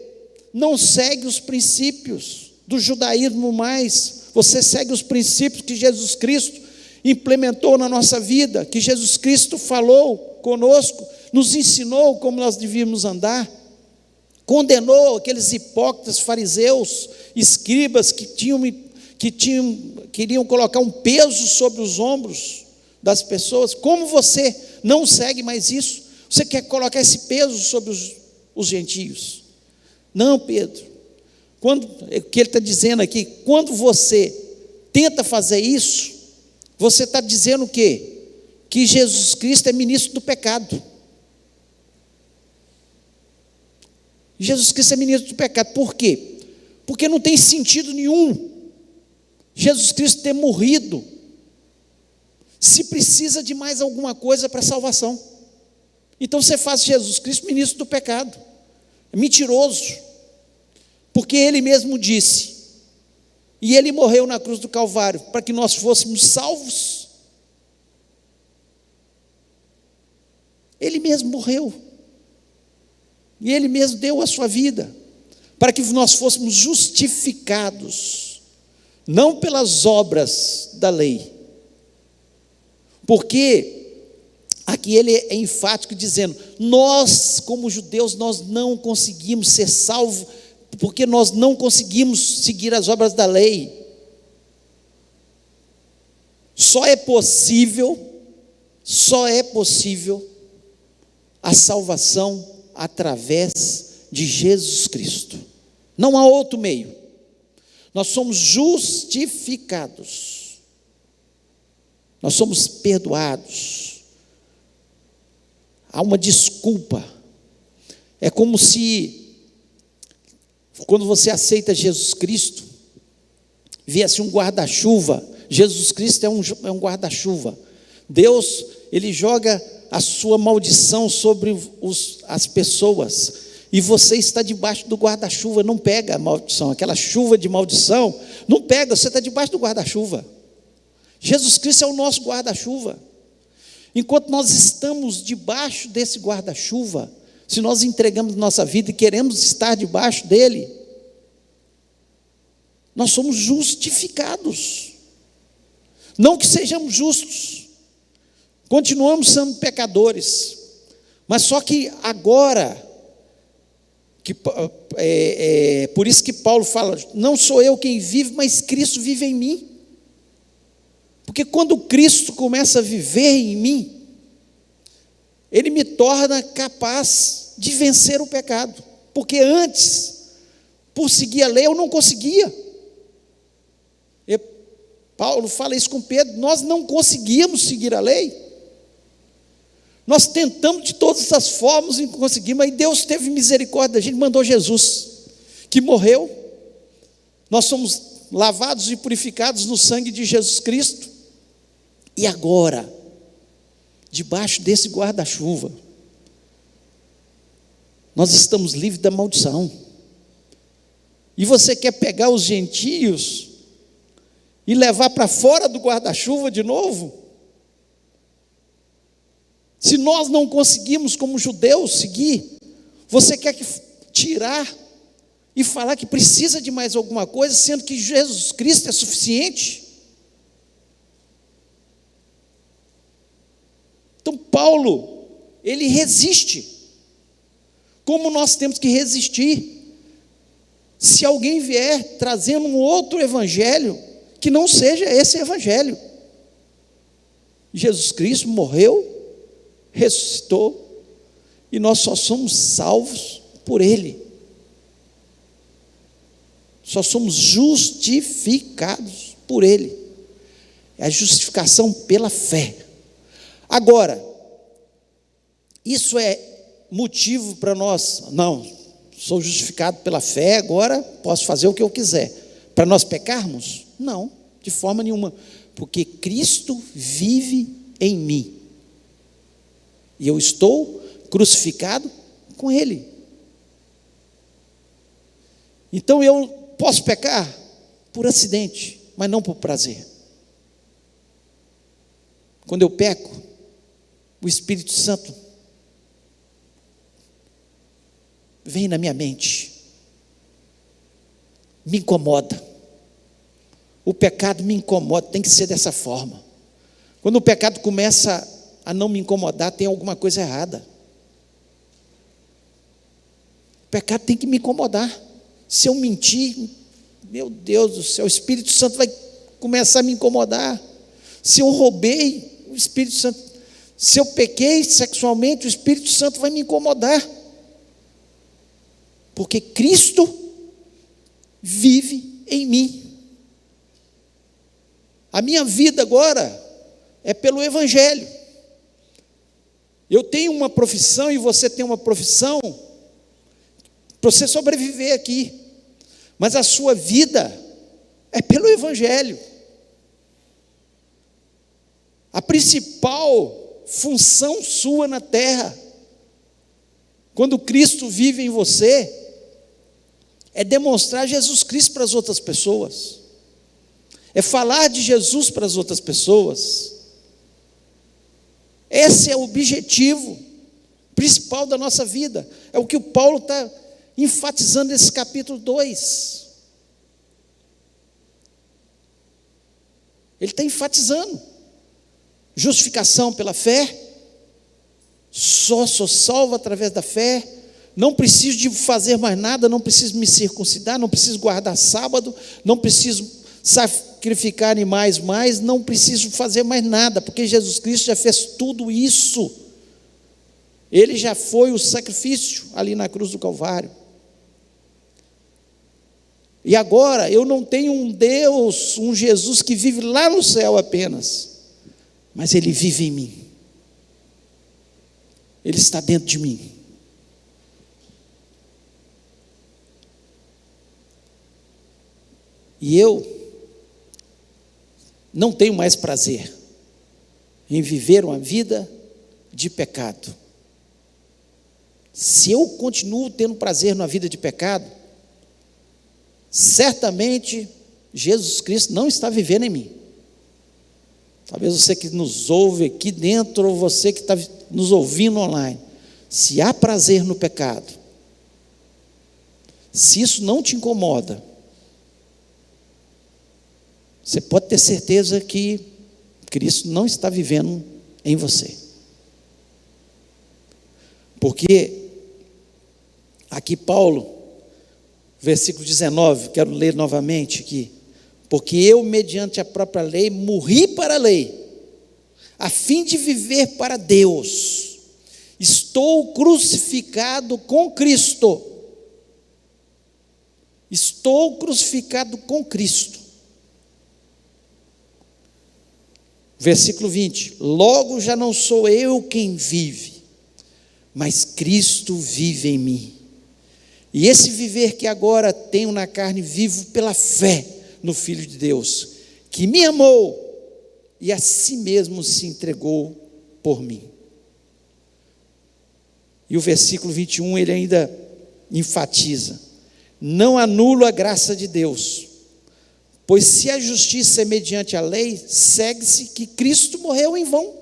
não segue os princípios do judaísmo mais? Você segue os princípios que Jesus Cristo implementou na nossa vida, que Jesus Cristo falou conosco, nos ensinou como nós devíamos andar, condenou aqueles hipócritas fariseus, escribas que queriam colocar um peso sobre os ombros das pessoas. Como você não segue mais isso? Você quer colocar esse peso sobre os gentios? Não, Pedro. O que ele está dizendo aqui, quando você tenta fazer isso, você está dizendo o quê? Que Jesus Cristo é ministro do pecado. Jesus Cristo é ministro do pecado. Por quê? Porque não tem sentido nenhum Jesus Cristo ter morrido se precisa de mais alguma coisa para a salvação. Então você faz Jesus Cristo ministro do pecado. É mentiroso. Porque ele mesmo disse, e ele morreu na cruz do Calvário para que nós fôssemos salvos. Ele mesmo morreu. E Ele mesmo deu a sua vida, para que nós fôssemos justificados, não pelas obras da lei, porque aqui ele é enfático dizendo, nós como judeus, nós não conseguimos ser salvos, porque nós não conseguimos seguir as obras da lei. Só é possível a salvação através de Jesus Cristo. Não há outro meio. Nós somos justificados. Nós somos perdoados. Há uma desculpa. É como se, quando você aceita Jesus Cristo, viesse um guarda-chuva. Jesus Cristo é um guarda-chuva. Deus, Ele joga a sua maldição sobre as pessoas, e você está debaixo do guarda-chuva, não pega a maldição, aquela chuva de maldição, não pega, você está debaixo do guarda-chuva. Jesus Cristo é o nosso guarda-chuva. Enquanto nós estamos debaixo desse guarda-chuva, se nós entregamos nossa vida e queremos estar debaixo dele, nós somos justificados. Não que sejamos justos, continuamos sendo pecadores, mas só que agora, por isso que Paulo fala, não sou eu quem vive, mas Cristo vive em mim. Porque quando Cristo começa a viver em mim, Ele me torna capaz de vencer o pecado. Porque antes, por seguir a lei, eu não conseguia. Paulo fala isso com Pedro, nós não conseguíamos seguir a lei. Nós tentamos de todas as formas e não conseguimos, aí Deus teve misericórdia da gente, mandou Jesus, que morreu. Nós somos lavados e purificados no sangue de Jesus Cristo. E agora, debaixo desse guarda-chuva, nós estamos livres da maldição. E você quer pegar os gentios e levar para fora do guarda-chuva de novo? Se nós não conseguimos como judeus seguir, você quer tirar e falar que precisa de mais alguma coisa, sendo que Jesus Cristo é suficiente? Então Paulo, ele resiste, como nós temos que resistir, se alguém vier trazendo um outro evangelho, que não seja esse evangelho. Jesus Cristo morreu, ressuscitou, e nós só somos salvos por Ele, só somos justificados por Ele, é a justificação pela fé. Agora, isso é motivo para nós, não, sou justificado pela fé, agora posso fazer o que eu quiser, para nós pecarmos? Não, de forma nenhuma, porque Cristo vive em mim, e eu estou crucificado com Ele. Então eu posso pecar por acidente, mas não por prazer. Quando eu peco, o Espírito Santo vem na minha mente, me incomoda. O pecado me incomoda, tem que ser dessa forma. Quando o pecado começa a não me incomodar, tem alguma coisa errada. O pecado tem que me incomodar. Se eu mentir, meu Deus do céu, o Espírito Santo vai começar a me incomodar. Se eu roubei, o Espírito Santo, se eu pequei sexualmente, o Espírito Santo vai me incomodar. Porque Cristo vive em mim. A minha vida agora é pelo Evangelho. Eu tenho uma profissão e você tem uma profissão para você sobreviver aqui, mas a sua vida é pelo Evangelho. A principal função sua na terra, quando Cristo vive em você, é demonstrar Jesus Cristo para as outras pessoas, é falar de Jesus para as outras pessoas. Esse é o objetivo principal da nossa vida. É o que o Paulo está enfatizando nesse capítulo 2. Ele está enfatizando. Justificação pela fé. Só sou salvo através da fé. Não preciso de fazer mais nada, não preciso me circuncidar, não preciso guardar sábado, não preciso sacrificar animais mais, não preciso fazer mais nada, porque Jesus Cristo já fez tudo isso. Ele já foi o sacrifício ali na cruz do Calvário. E agora eu não tenho um Deus, um Jesus que vive lá no céu apenas, mas Ele vive em mim. Ele está dentro de mim. E eu não tenho mais prazer em viver uma vida de pecado. Se eu continuo tendo prazer na vida de pecado, certamente Jesus Cristo não está vivendo em mim. Talvez você que nos ouve aqui dentro, ou você que está nos ouvindo online, se há prazer no pecado, se isso não te incomoda, você pode ter certeza que Cristo não está vivendo em você. Porque aqui Paulo, versículo 19, quero ler novamente aqui. Porque eu, mediante a própria lei, morri para a lei, a fim de viver para Deus. Estou crucificado com Cristo. Estou crucificado com Cristo. Versículo 20: logo já não sou eu quem vive, mas Cristo vive em mim. E esse viver que agora tenho na carne, vivo pela fé no Filho de Deus, que me amou e a si mesmo se entregou por mim. E o versículo 21, ele ainda enfatiza: não anulo a graça de Deus, pois se a justiça é mediante a lei, segue-se que Cristo morreu em vão.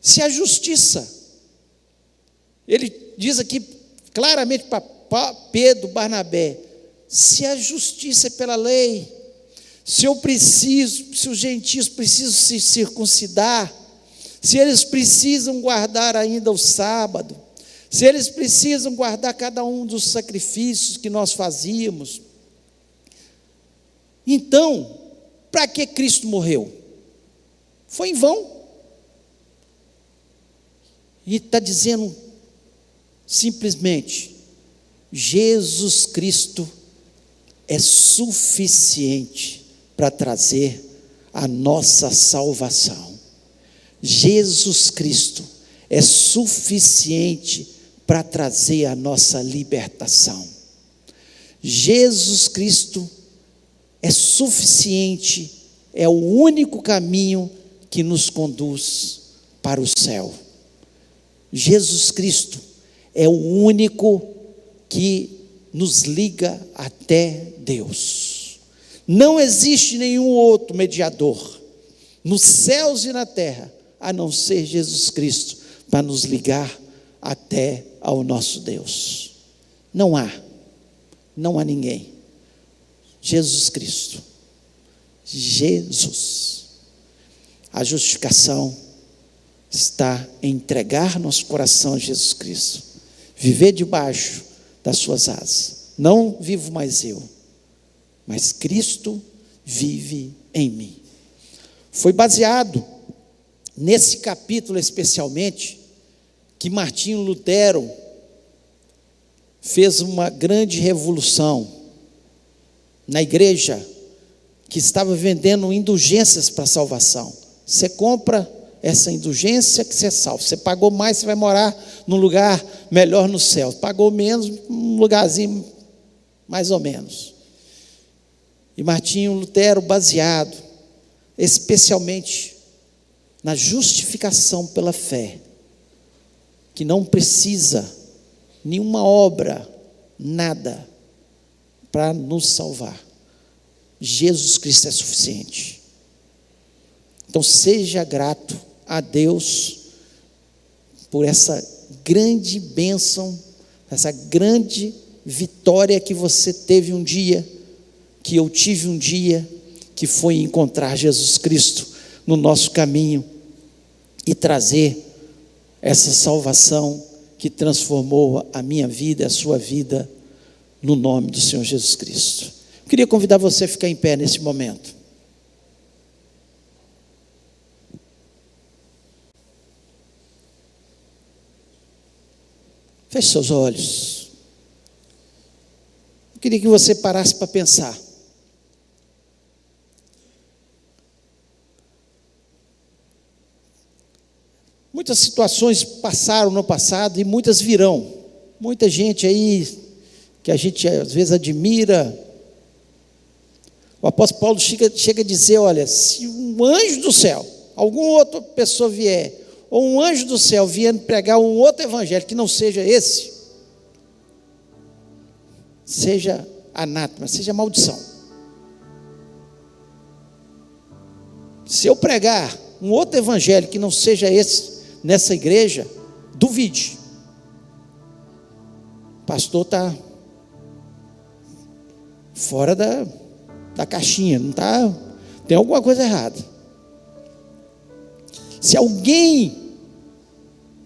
Se a justiça, ele diz aqui claramente para Pedro, Barnabé, se a justiça é pela lei, se os gentios precisam se circuncidar, se eles precisam guardar ainda o sábado, se eles precisam guardar cada um dos sacrifícios que nós fazíamos, então, para que Cristo morreu? Foi em vão. E está dizendo simplesmente: Jesus Cristo é suficiente para trazer a nossa salvação. Jesus Cristo é suficiente para trazer a nossa libertação. Jesus Cristo é suficiente, é o único caminho que nos conduz para o céu. Jesus Cristo é o único que nos liga até Deus. Não existe nenhum outro mediador nos céus e na terra, a não ser Jesus Cristo, para nos ligar até ao nosso Deus. Não há ninguém. Jesus Cristo. Jesus. A justificação está em entregar nosso coração a Jesus Cristo, viver debaixo das suas asas. Não vivo mais eu, mas Cristo vive em mim. Foi baseado nesse capítulo especialmente que Martinho Lutero fez uma grande revolução na igreja, que estava vendendo indulgências para salvação. Você compra essa indulgência que você é salvo. Você pagou mais, você vai morar num lugar melhor no céu. Pagou menos, um lugarzinho mais ou menos. E Martinho Lutero, baseado especialmente na justificação pela fé, que não precisa nenhuma obra, nada, para nos salvar. Jesus Cristo é suficiente. Então seja grato, a Deus por essa grande bênção, essa grande vitória que você teve um dia, que eu tive um dia, que foi encontrar Jesus Cristo no nosso caminho e trazer essa salvação que transformou a minha vida e a sua vida, no nome do Senhor Jesus Cristo. Eu queria convidar você a ficar em pé nesse momento. Feche seus olhos. Eu queria que você parasse para pensar. Muitas situações passaram no passado e muitas virão. Muita gente aí que a gente às vezes admira. O apóstolo Paulo chega a dizer, olha, se um anjo do céu, alguma outra pessoa vier, ou um anjo do céu vier pregar um outro evangelho que não seja esse, seja anátema, seja maldição. Se eu pregar um outro evangelho que não seja esse nessa igreja, duvide. O pastor está fora da caixinha, não está, tem alguma coisa errada. Se alguém,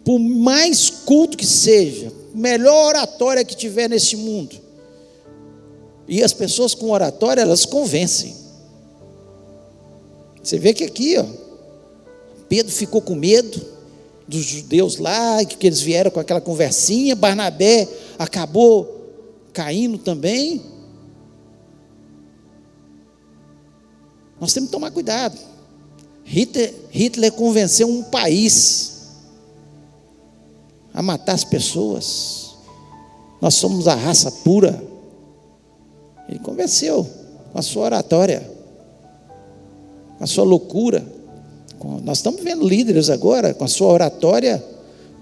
por mais culto que seja, melhor oratória que tiver nesse mundo, e as pessoas com oratória, elas convencem. Você vê que aqui, Pedro ficou com medo dos judeus lá, que eles vieram com aquela conversinha, Barnabé acabou caindo também. Nós temos que tomar cuidado. Hitler convenceu um país a matar as pessoas. Nós somos a raça pura. Ele convenceu com a sua oratória, com a sua loucura. Nós estamos vendo líderes agora, com a sua oratória,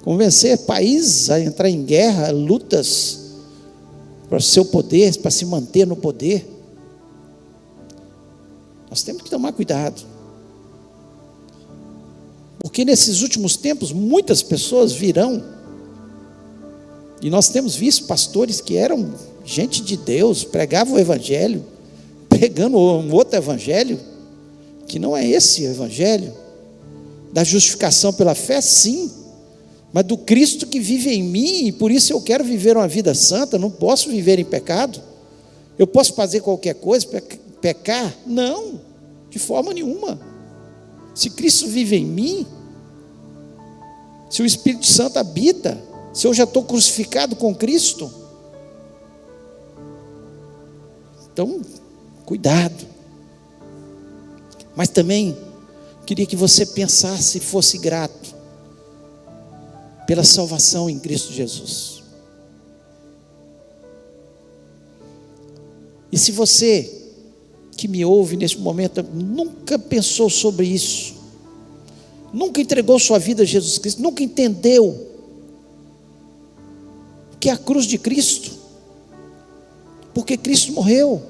convencer países a entrar em guerra, lutas para o seu poder, para se manter no poder. Nós temos que tomar cuidado, porque nesses últimos tempos muitas pessoas virão, e nós temos visto pastores que eram gente de Deus, pregavam o evangelho, pregando um outro evangelho, que não é esse evangelho, da justificação pela fé, sim, mas do Cristo que vive em mim, e por isso eu quero viver uma vida santa. Não posso viver em pecado. Eu posso fazer qualquer coisa, pecar? Não, de forma nenhuma. Se Cristo vive em mim, se o Espírito Santo habita, se eu já estou crucificado com Cristo, então, cuidado. Mas também queria que você pensasse e fosse grato pela salvação em Cristo Jesus. E se você que me ouve neste momento nunca pensou sobre isso, nunca entregou sua vida a Jesus Cristo, nunca entendeu que é a cruz de Cristo, porque Cristo morreu,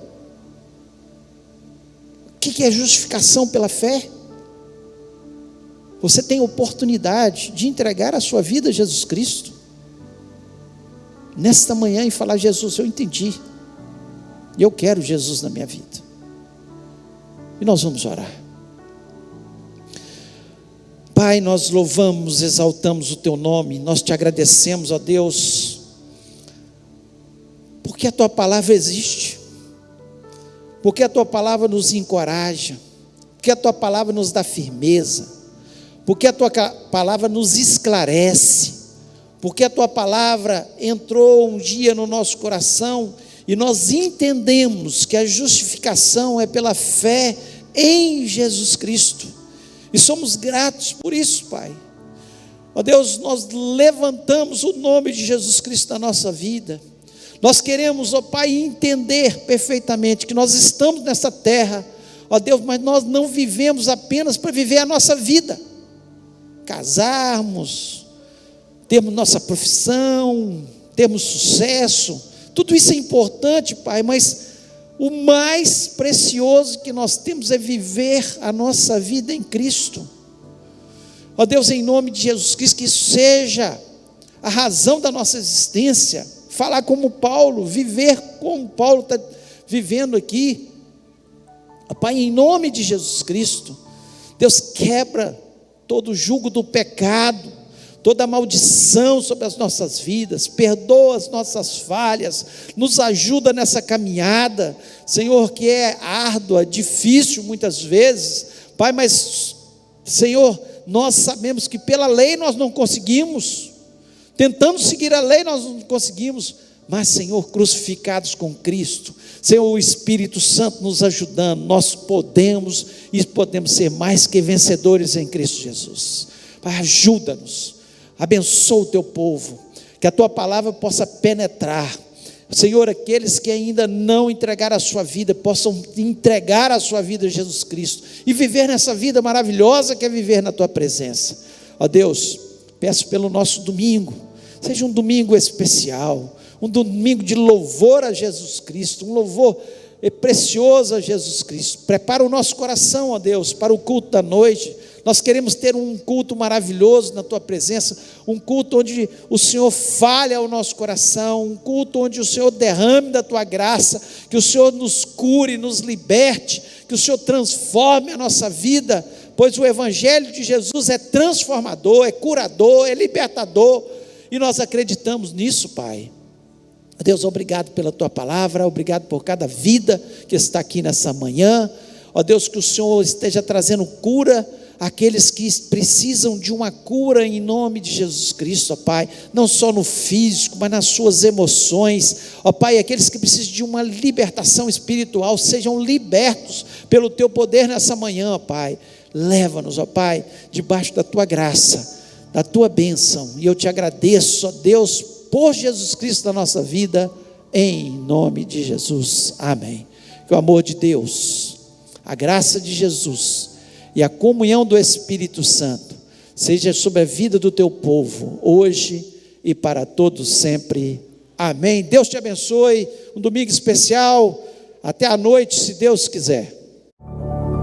o que é justificação pela fé? Você tem oportunidade de entregar a sua vida a Jesus Cristo nesta manhã e falar: Jesus, eu entendi, e eu quero Jesus na minha vida. E nós vamos orar. Pai, nós louvamos, exaltamos o Teu nome, nós Te agradecemos, ó Deus, porque a Tua palavra existe, porque a Tua palavra nos encoraja, porque a Tua palavra nos dá firmeza, porque a Tua palavra nos esclarece, porque a Tua palavra entrou um dia no nosso coração e nós entendemos que a justificação é pela fé em Jesus Cristo, e somos gratos por isso, Pai. Ó Deus, nós levantamos o nome de Jesus Cristo na nossa vida. Nós queremos, ó Pai, entender perfeitamente que nós estamos nessa terra, ó Deus, mas nós não vivemos apenas para viver a nossa vida, casarmos, termos nossa profissão, termos sucesso, tudo isso é importante, Pai, mas o mais precioso que nós temos é viver a nossa vida em Cristo. Ó Deus, em nome de Jesus Cristo, que isso seja a razão da nossa existência, falar como Paulo, viver como Paulo está vivendo aqui. Pai, em nome de Jesus Cristo, Deus, quebra todo o jugo do pecado, toda a maldição sobre as nossas vidas, perdoa as nossas falhas, nos ajuda nessa caminhada, Senhor, que é árdua, difícil muitas vezes, Pai, mas, Senhor, nós sabemos que pela lei nós não conseguimos, tentando seguir a lei nós não conseguimos, mas, Senhor, crucificados com Cristo, Senhor, o Espírito Santo nos ajudando, nós podemos ser mais que vencedores em Cristo Jesus. Pai, ajuda-nos, abençoa o teu povo, que a tua palavra possa penetrar, Senhor, aqueles que ainda não entregaram a sua vida, possam entregar a sua vida a Jesus Cristo, e viver nessa vida maravilhosa que é viver na tua presença. Ó Deus, peço pelo nosso domingo, seja um domingo especial, um domingo de louvor a Jesus Cristo, um louvor precioso a Jesus Cristo. Prepara o nosso coração, ó Deus, para o culto da noite. Nós queremos ter um culto maravilhoso na tua presença, um culto onde o Senhor fale ao nosso coração, um culto onde o Senhor derrame da tua graça, que o Senhor nos cure, nos liberte, que o Senhor transforme a nossa vida, pois o Evangelho de Jesus é transformador, é curador, é libertador, e nós acreditamos nisso, Pai. Deus, obrigado pela tua palavra, obrigado por cada vida que está aqui nessa manhã. Ó Deus, que o Senhor esteja trazendo cura àqueles que precisam de uma cura em nome de Jesus Cristo, ó Pai, não só no físico, mas nas suas emoções, ó Pai, aqueles que precisam de uma libertação espiritual, sejam libertos pelo teu poder nessa manhã, ó Pai. Leva-nos, ó Pai, debaixo da tua graça, da tua bênção, e eu te agradeço, ó Deus, por Jesus Cristo na nossa vida, em nome de Jesus, amém. Que o amor de Deus, a graça de Jesus e a comunhão do Espírito Santo seja sobre a vida do teu povo, hoje e para todos sempre, amém. Deus te abençoe, um domingo especial, até a noite, se Deus quiser.